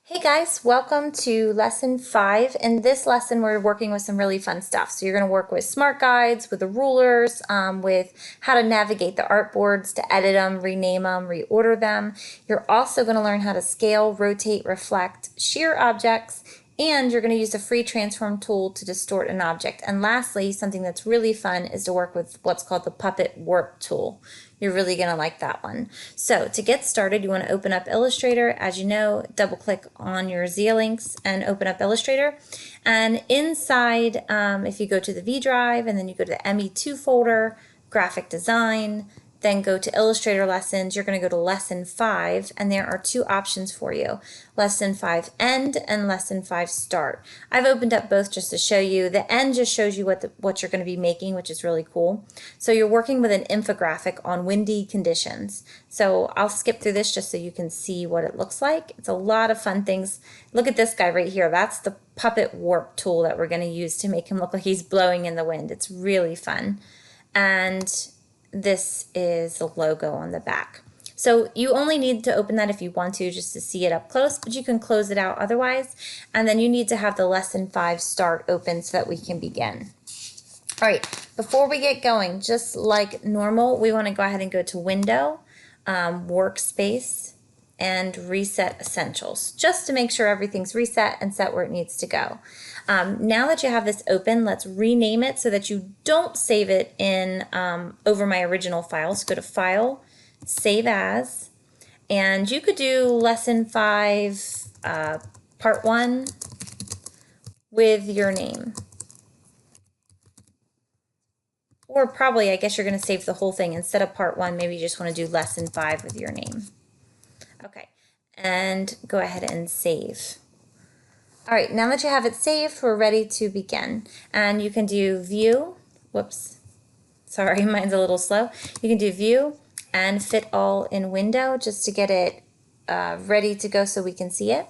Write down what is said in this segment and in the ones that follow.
Hey guys, welcome to lesson 5. In this lesson, we're working with some really fun stuff. So you're going to work with smart guides, with the rulers, with how to navigate the artboards, to edit them, rename them, reorder them. You're also going to learn how to scale, rotate, reflect, shear objects, and you're going to use a free transform tool to distort an object. And lastly, something that's really fun is to work with what's called the puppet warp tool. You're really going to like that one. So to get started, you want to open up Illustrator. As you know, double click on your Z links and open up Illustrator. And inside, if you go to the V drive and then you go to the ME2 folder, graphic design, then go to Illustrator lessons, you're going to go to lesson 5, and there are two options for you, lesson 5 end and lesson 5 start. I've opened up both just to show you. The end just shows you what you're going to be making, which is really cool. So you're working with an infographic on windy conditions. So I'll skip through this just so you can see what it looks like. It's a lot of fun things. Look at this guy right here. That's the puppet warp tool that we're going to use to make him look like he's blowing in the wind. It's really fun. And this is the logo on the back. So you only need to open that if you want to, just to see it up close, but you can close it out otherwise. And then you need to have the lesson 5 start open so that we can begin. All right, before we get going, just like normal, we want to go ahead and go to Window, Workspace, and Reset Essentials, just to make sure everything's reset and set where it needs to go. Now that you have this open, let's rename it so that you don't save it in over my original file. So go to File, Save As, and you could do Lesson 5, Part 1 with your name. Or probably, I guess you're going to save the whole thing. Instead of Part 1, maybe you just want to do Lesson 5 with your name. Okay, and go ahead and save. All right, now that you have it saved, we're ready to begin. And you can do View, whoops, sorry, mine's a little slow. You can do View and Fit All in Window just to get it ready to go so we can see it.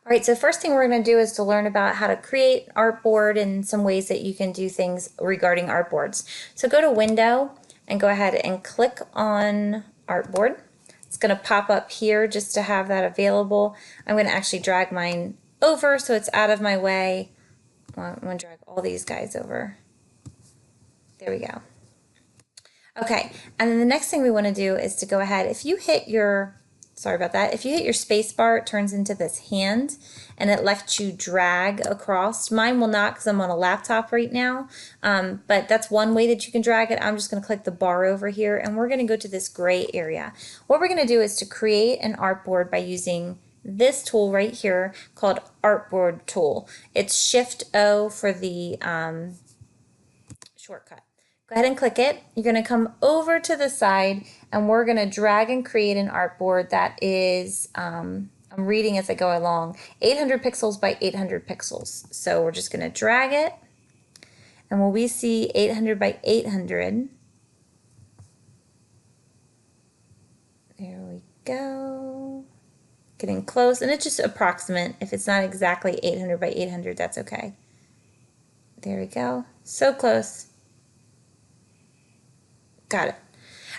All right, so first thing we're going to do is to learn about how to create artboard and some ways that you can do things regarding artboards. So go to Window and go ahead and click on Artboard. It's going to pop up here just to have that available. I'm going to actually drag mine over so it's out of my way. I'm going to drag all these guys over. There we go. Okay, and then the next thing we want to do is to go ahead, if you hit your, sorry about that, if you hit your space bar, it turns into this hand and it lets you drag across. Mine will not because I'm on a laptop right now, but that's one way that you can drag it. I'm just going to click the bar over here and we're going to go to this gray area. What we're going to do is to create an artboard by using this tool right here called Artboard Tool. It's Shift-O for the shortcut. Go ahead and click it. You're going to come over to the side and we're going to drag and create an artboard that is, I'm reading as I go along, 800 pixels by 800 pixels. So we're just going to drag it, and when we see 800 by 800, there we go. Getting close, and it's just approximate. If it's not exactly 800 by 800, that's okay. There we go. So close. Got it.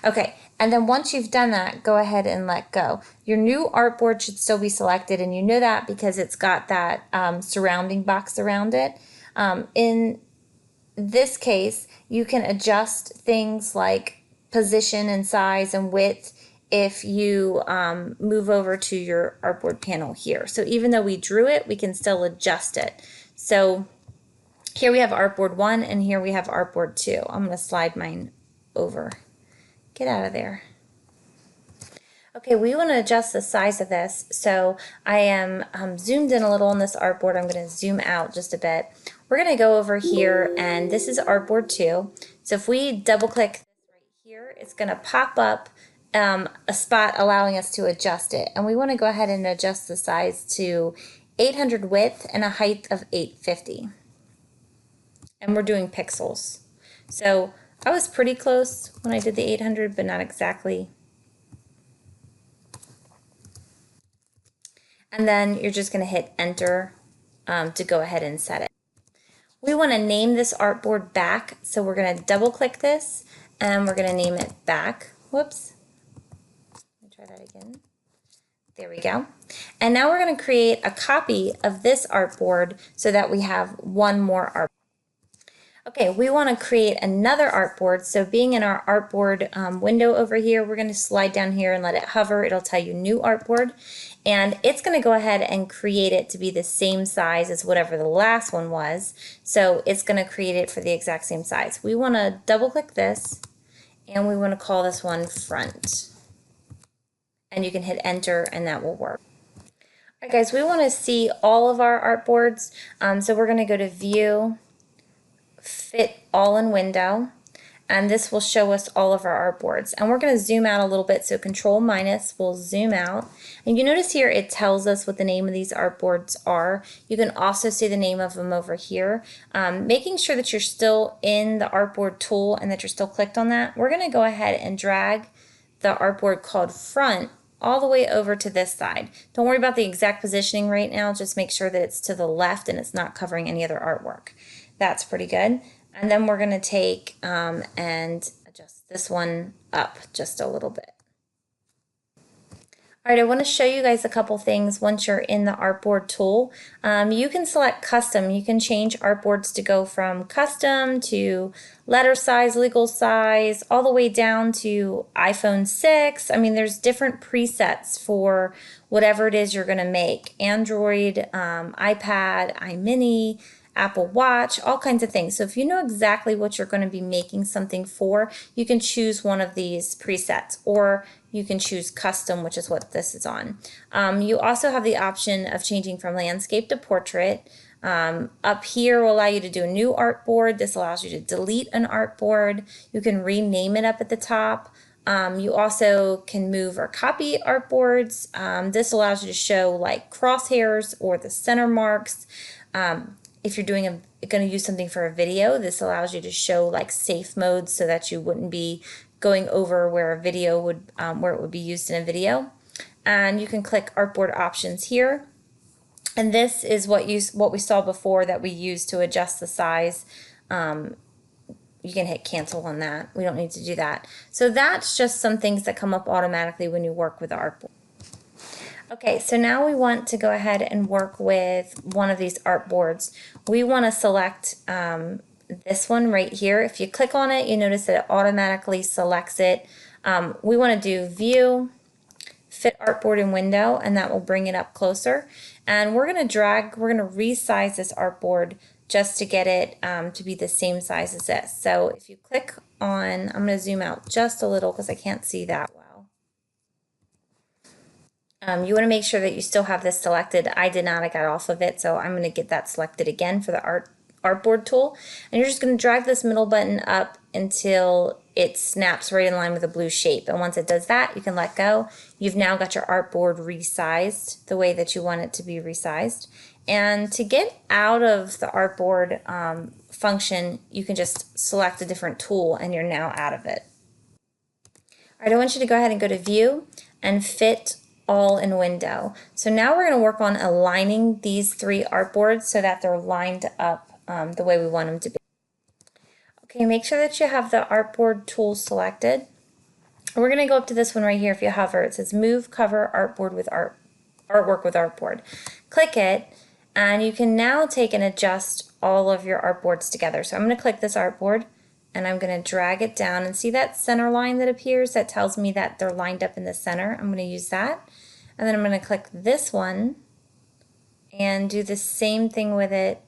Okay, and then once you've done that, go ahead and let go. Your new artboard should still be selected, and you know that because it's got that surrounding box around it. In this case, you can adjust things like position and size and width if you move over to your artboard panel here. So even though we drew it, we can still adjust it. So here we have artboard 1 and here we have artboard 2. I'm going to slide mine over. Get out of there. Okay, we want to adjust the size of this. So I am zoomed in a little on this artboard. I'm going to zoom out just a bit. We're going to go over here, and this is artboard 2. So if we double click this right here, it's going to pop up a spot allowing us to adjust it. And we want to go ahead and adjust the size to 800 width and a height of 850. And we're doing pixels. So I was pretty close when I did the 800, but not exactly. And then you're just going to hit enter to go ahead and set it. We want to name this artboard back, so we're going to double click this and we're going to name it back. Whoops. Let me try that again. There we go. And now we're going to create a copy of this artboard so that we have one more artboard. Okay, we want to create another artboard. So being in our artboard window over here, we're going to slide down here and let it hover. It'll tell you new artboard. And it's going to go ahead and create it to be the same size as whatever the last one was. So it's going to create it for the exact same size. We want to double click this and we want to call this one front. And you can hit enter and that will work. All right, guys, we want to see all of our artboards. So we're going to go to View, Fit All in Window, and this will show us all of our artboards. And we're going to zoom out a little bit, so Control minus will zoom out. And you notice here it tells us what the name of these artboards are. You can also see the name of them over here. Making sure that you're still in the Artboard tool and that you're still clicked on that, we're going to go ahead and drag the artboard called Front all the way over to this side. Don't worry about the exact positioning right now, just make sure that it's to the left and it's not covering any other artwork. That's pretty good. And then we're going to take and adjust this one up just a little bit. All right, I want to show you guys a couple things once you're in the Artboard tool. You can select custom. You can change artboards to go from custom to letter size, legal size, all the way down to iPhone 6. I mean, there's different presets for whatever it is you're going to make. Android, iPad, iMini, Apple Watch, all kinds of things. So if you know exactly what you're going to be making something for, you can choose one of these presets, or you can choose custom, which is what this is on. You also have the option of changing from landscape to portrait. Up here will allow you to do a new artboard. This allows you to delete an artboard. You can rename it up at the top. You also can move or copy artboards. This allows you to show like crosshairs or the center marks. If you're going to use something for a video, this allows you to show like safe modes so that you wouldn't be going over where a video would, where it would be used in a video. And you can click Artboard options here. And this is what we saw before that we used to adjust the size. You can hit cancel on that. We don't need to do that. So that's just some things that come up automatically when you work with the artboard. Okay, so now we want to go ahead and work with one of these artboards. We want to select this one right here. If you click on it, you notice that it automatically selects it. We want to do View, Fit Artboard in Window, and that will bring it up closer. And we're going to resize this artboard just to get it to be the same size as this. So if you click on, I'm going to zoom out just a little because I can't see that well. You want to make sure that you still have this selected. I did not, I got off of it, so I'm going to get that selected again for the Artboard tool. And you're just going to drag this middle button up until it snaps right in line with a blue shape. And once it does that, you can let go. You've now got your artboard resized the way that you want it to be resized. And to get out of the artboard function, you can just select a different tool and you're now out of it. All right, I want you to go ahead and go to View and Fit All in Window. So now we're going to work on aligning these three artboards so that they're lined up the way we want them to be. Okay, make sure that you have the Artboard tool selected. We're going to go up to this one right here. If you hover, it says Move Cover Artboard with Artwork with Artboard. Click it, and you can now take and adjust all of your artboards together. So I'm going to click this artboard, and I'm going to drag it down, and see that center line that appears? That tells me that they're lined up in the center. I'm going to use that, and then I'm going to click this one and do the same thing with it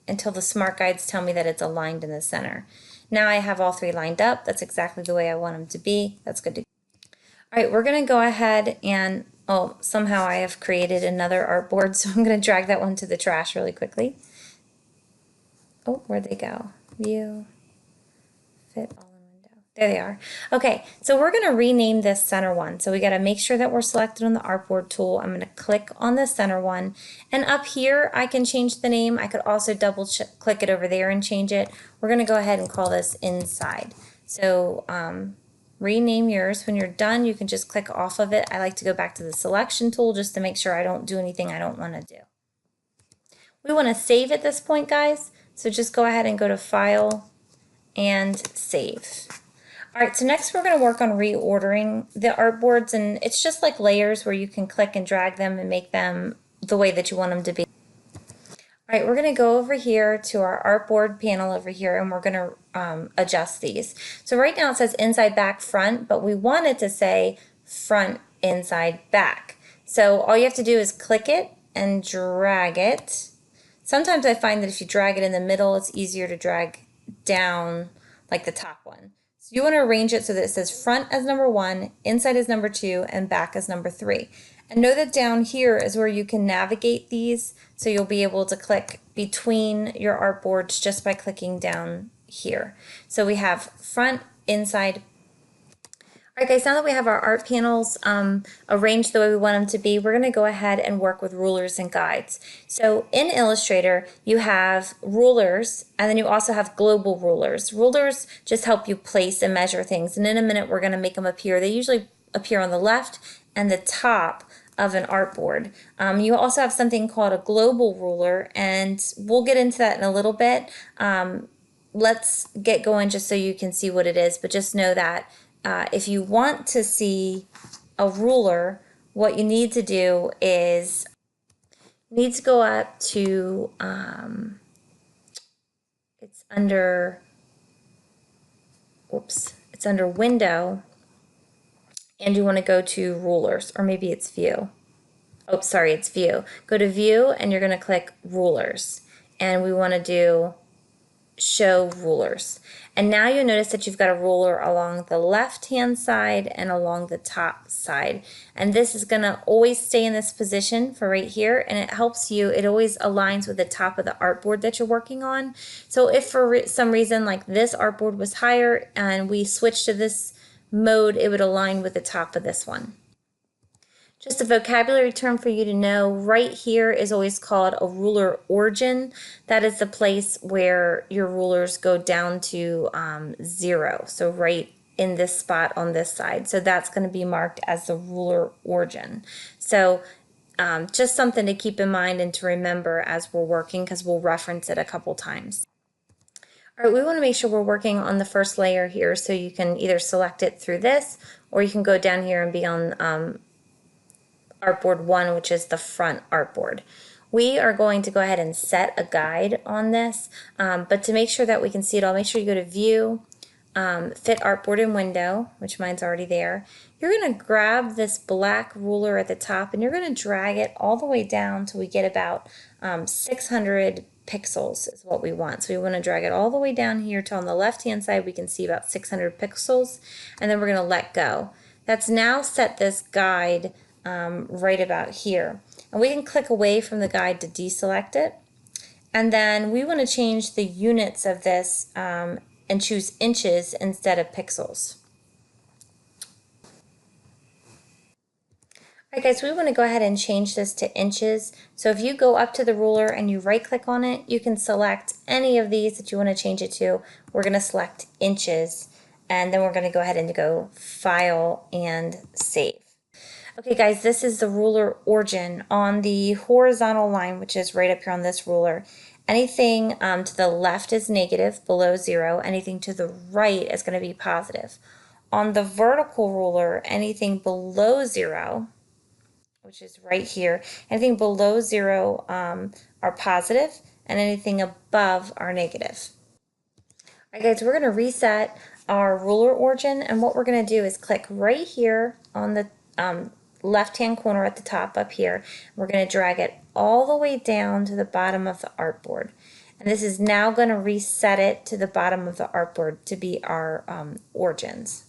until the smart guides tell me that it's aligned in the center. Now I have all three lined up. That's exactly the way I want them to be. That's good to go. All right, we're going to go ahead and, oh, somehow I have created another artboard, so I'm going to drag that one to the trash really quickly. Oh, where'd they go? View, Fit All in Window. There they are. Okay, so we're going to rename this center one. So we got to make sure that we're selected on the Artboard tool. I'm going to click on the center one, and up here I can change the name. I could also double click it over there and change it. We're going to go ahead and call this Inside. So rename yours. When you're done, you can just click off of it. I like to go back to the selection tool just to make sure I don't do anything I don't want to do. We want to save at this point, guys. So just go ahead and go to File and Save. All right, so next we're going to work on reordering the artboards, and it's just like layers where you can click and drag them and make them the way that you want them to be. All right, we're going to go over here to our artboard panel over here, and we're going to adjust these. So right now it says inside, back, front, but we want it to say front, inside, back. So all you have to do is click it and drag it. Sometimes I find that if you drag it in the middle, it's easier to drag down like the top one. So you want to arrange it so that it says front as number 1, inside as number 2, and back as number 3. And know that down here is where you can navigate these, so you'll be able to click between your artboards just by clicking down here. So we have front, inside. All right, guys, now that we have our art panels arranged the way we want them to be, we're going to go ahead and work with rulers and guides. So in Illustrator, you have rulers, and then you also have global rulers. Rulers just help you place and measure things, and in a minute we're going to make them appear. They usually appear on the left and the top of an artboard. You also have something called a global ruler, and we'll get into that in a little bit. Let's get going just so you can see what it is, but just know that if you want to see a ruler, what you need to do is you need to go up to, it's under Window, and you want to go to Rulers, or maybe it's View. Oh, sorry, it's View. Go to View, and you're going to click Rulers, and we want to do Show Rulers. And now you'll notice that you've got a ruler along the left-hand side and along the top side. And this is going to always stay in this position for right here, and it helps you, it always aligns with the top of the artboard that you're working on. So if for some reason like this artboard was higher and we switched to this mode, it would align with the top of this one. Just a vocabulary term for you to know, right here is always called a ruler origin. That is the place where your rulers go down to 0. So right in this spot on this side. So that's going to be marked as the ruler origin. So just something to keep in mind and to remember as we're working, because we'll reference it a couple times. All right, we want to make sure we're working on the first layer here, so you can either select it through this, or you can go down here and be on Artboard 1, which is the front artboard. We are going to go ahead and set a guide on this, but to make sure that we can see it all, make sure you go to View, Fit Artboard in Window, which mine's already there. You're going to grab this black ruler at the top, and you're going to drag it all the way down till we get about 600 pixels is what we want. So we want to drag it all the way down here till on the left-hand side we can see about 600 pixels, and then we're going to let go. That's now set this guide right about here. And we can click away from the guide to deselect it. And then we want to change the units of this and choose inches instead of pixels. Alright guys, we want to go ahead and change this to inches. So if you go up to the ruler and you right click on it, you can select any of these that you want to change it to. We're going to select inches, and then we're going to go ahead and go File and Save. Okay guys, this is the ruler origin on the horizontal line, which is right up here on this ruler. Anything to the left is negative, below 0. Anything to the right is going to be positive. On the vertical ruler, anything below 0, which is right here, anything below 0 are positive, and anything above are negative. Alright guys, we're going to reset our ruler origin, and what we're going to do is click right here on the left-hand corner at the top up here. We're going to drag it all the way down to the bottom of the artboard. And this is now going to reset it to the bottom of the artboard to be our origins.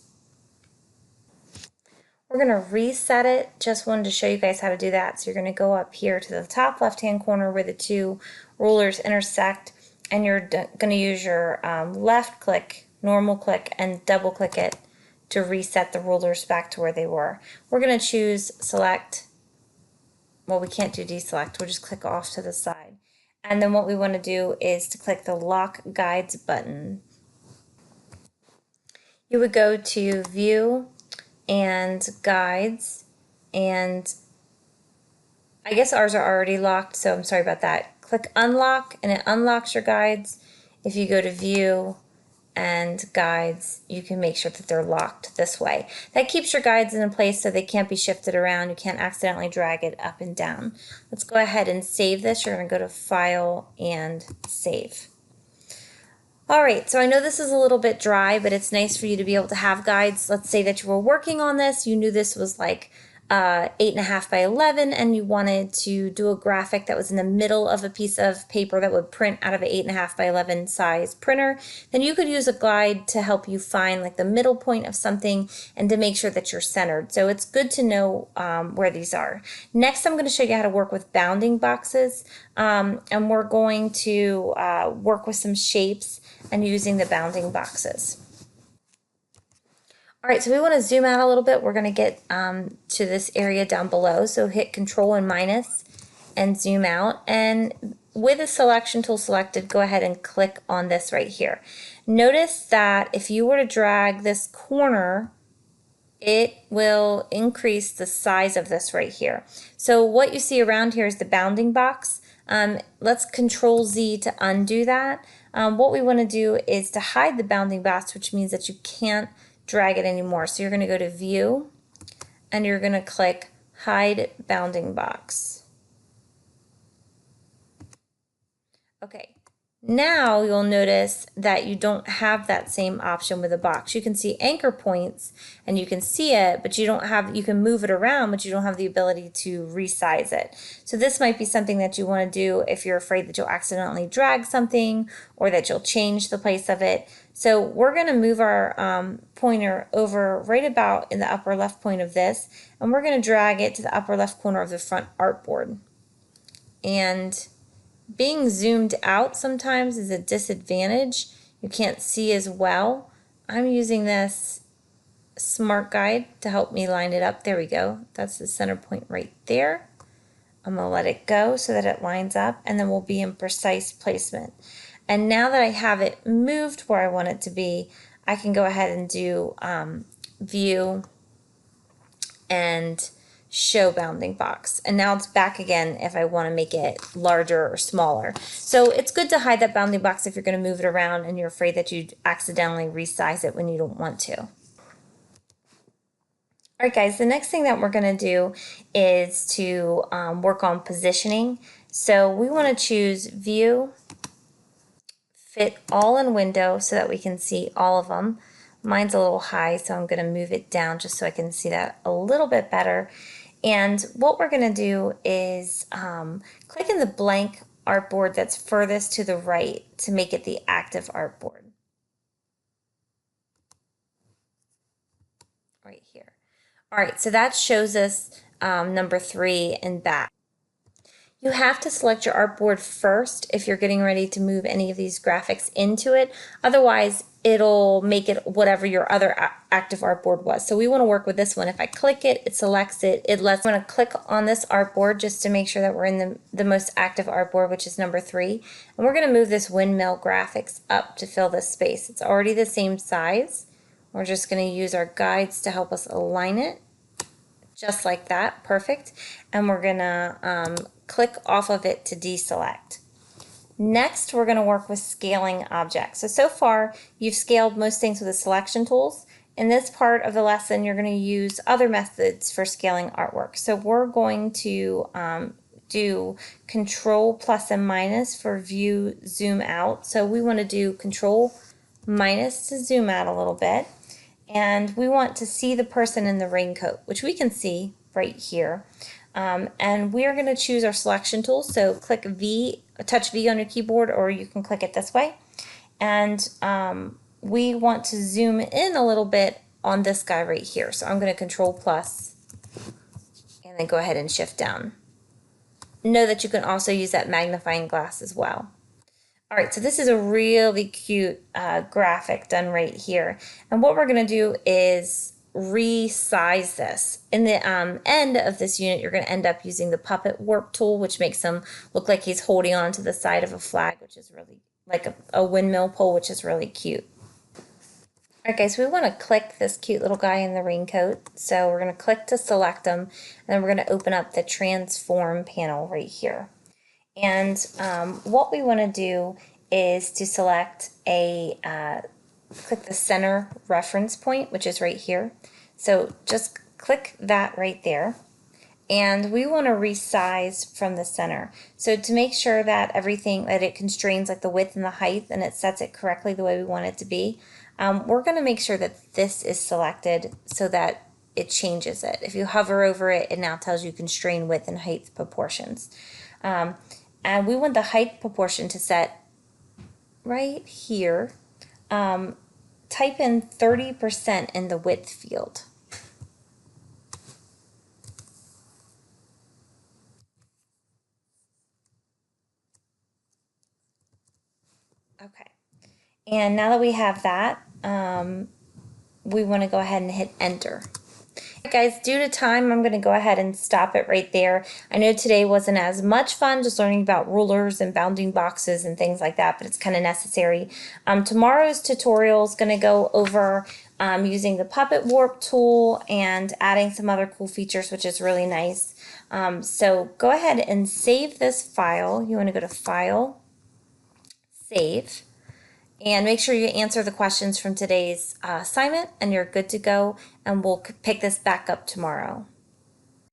We're going to reset it. Just wanted to show you guys how to do that. So you're going to go up here to the top left-hand corner where the two rulers intersect, and you're going to use your left click, normal click, and double click it to reset the rulers back to where they were. We're going to choose select. Well, we can't do deselect. We'll just click off to the side. And then what we want to do is to click the Lock Guides button. You would go to View and Guides, and I guess ours are already locked, so I'm sorry about that. Click Unlock, and it unlocks your guides. If you go to View, and guides, you can make sure that they're locked this way. That keeps your guides in place so they can't be shifted around. You can't accidentally drag it up and down. Let's go ahead and save this. You're going to go to File and Save. All right, so I know this is a little bit dry, but it's nice for you to be able to have guides. Let's say that you were working on this, you knew this was like 8.5 by 11, and you wanted to do a graphic that was in the middle of a piece of paper that would print out of an 8.5 by 11 size printer. Then you could use a guide to help you find like the middle point of something and to make sure that you're centered. So it's good to know where these are. Next, I'm going to show you how to work with bounding boxes, and we're going to work with some shapes and using the bounding boxes. All right, so we want to zoom out a little bit. We're going to get to this area down below. So hit Control and minus and zoom out. And with the selection tool selected, go ahead and click on this right here. Notice that if you were to drag this corner, it will increase the size of this right here. So what you see around here is the bounding box. Let's Control Z to undo that. What we want to do is to hide the bounding box, which means that you can't drag it anymore. So you're going to go to View and you're going to click Hide Bounding Box. Okay. Now you'll notice that you don't have that same option with a box. You can see anchor points and you can see it, but you can move it around, but you don't have the ability to resize it. So this might be something that you want to do if you're afraid that you'll accidentally drag something or that you'll change the place of it. So we're going to move our pointer over right about in the upper left point of this, and we're going to drag it to the upper left corner of the front artboard. And being zoomed out sometimes is a disadvantage. You can't see as well. I'm using this Smart Guide to help me line it up. There we go. That's the center point right there. I'm going to let it go so that it lines up, and then we'll be in precise placement. And now that I have it moved where I want it to be, I can go ahead and do View and Show Bounding Box. And now it's back again if I want to make it larger or smaller. So it's good to hide that bounding box if you're going to move it around and you're afraid that you'd accidentally resize it when you don't want to. All right, guys, the next thing that we're going to do is to work on positioning. So we want to choose View, Fit All in Window so that we can see all of them. Mine's a little high, so I'm going to move it down just so I can see that a little bit better. And what we're going to do is click in the blank artboard that's furthest to the right to make it the active artboard. Right here. All right, so that shows us number 3 and back. You have to select your artboard first if you're getting ready to move any of these graphics into it. Otherwise, it'll make it whatever your other active artboard was. So we want to work with this one. If I click it, it selects it. I'm going to click on this artboard just to make sure that we're in the most active artboard, which is number 3. And we're going to move this windmill graphics up to fill this space. It's already the same size. We're just going to use our guides to help us align it. Just like that. Perfect. And we're going to click off of it to deselect. Next, we're going to work with scaling objects. So far, you've scaled most things with the selection tools. In this part of the lesson, you're going to use other methods for scaling artwork. So we're going to do Control plus and minus for view zoom out. So we want to do Control minus to zoom out a little bit. And we want to see the person in the raincoat, which we can see right here. And we are going to choose our selection tool. So click V, touch V on your keyboard, or you can click it this way. And we want to zoom in a little bit on this guy right here. So I'm going to Control plus and then go ahead and shift down. Know that you can also use that magnifying glass as well. All right, so this is a really cute graphic done right here. And what we're going to do is resize this. In the end of this unit, you're going to end up using the puppet warp tool, which makes him look like he's holding on to the side of a flag, which is really like a windmill pole, which is really cute. All right, guys, we want to click this cute little guy in the raincoat. So we're going to click to select him, and then we're going to open up the transform panel right here. And what we want to do is to select a click the center reference point, which is right here. So just click that right there. And we want to resize from the center. So to make sure that that it constrains like the width and the height and it sets it correctly the way we want it to be, we're going to make sure that this is selected so that it changes it. If you hover over it, it now tells you constrain width and height proportions. And we want the height proportion to set right here. Type in 30% in the width field. Okay. And now that we have that, we want to go ahead and hit enter. Guys, due to time, I'm going to go ahead and stop it right there. I know today wasn't as much fun just learning about rulers and bounding boxes and things like that, but it's kind of necessary. Tomorrow's tutorial is going to go over using the puppet warp tool and adding some other cool features, which is really nice. So go ahead and save this file. You want to go to File, Save. And make sure you answer the questions from today's assignment and you're good to go, and we'll pick this back up tomorrow.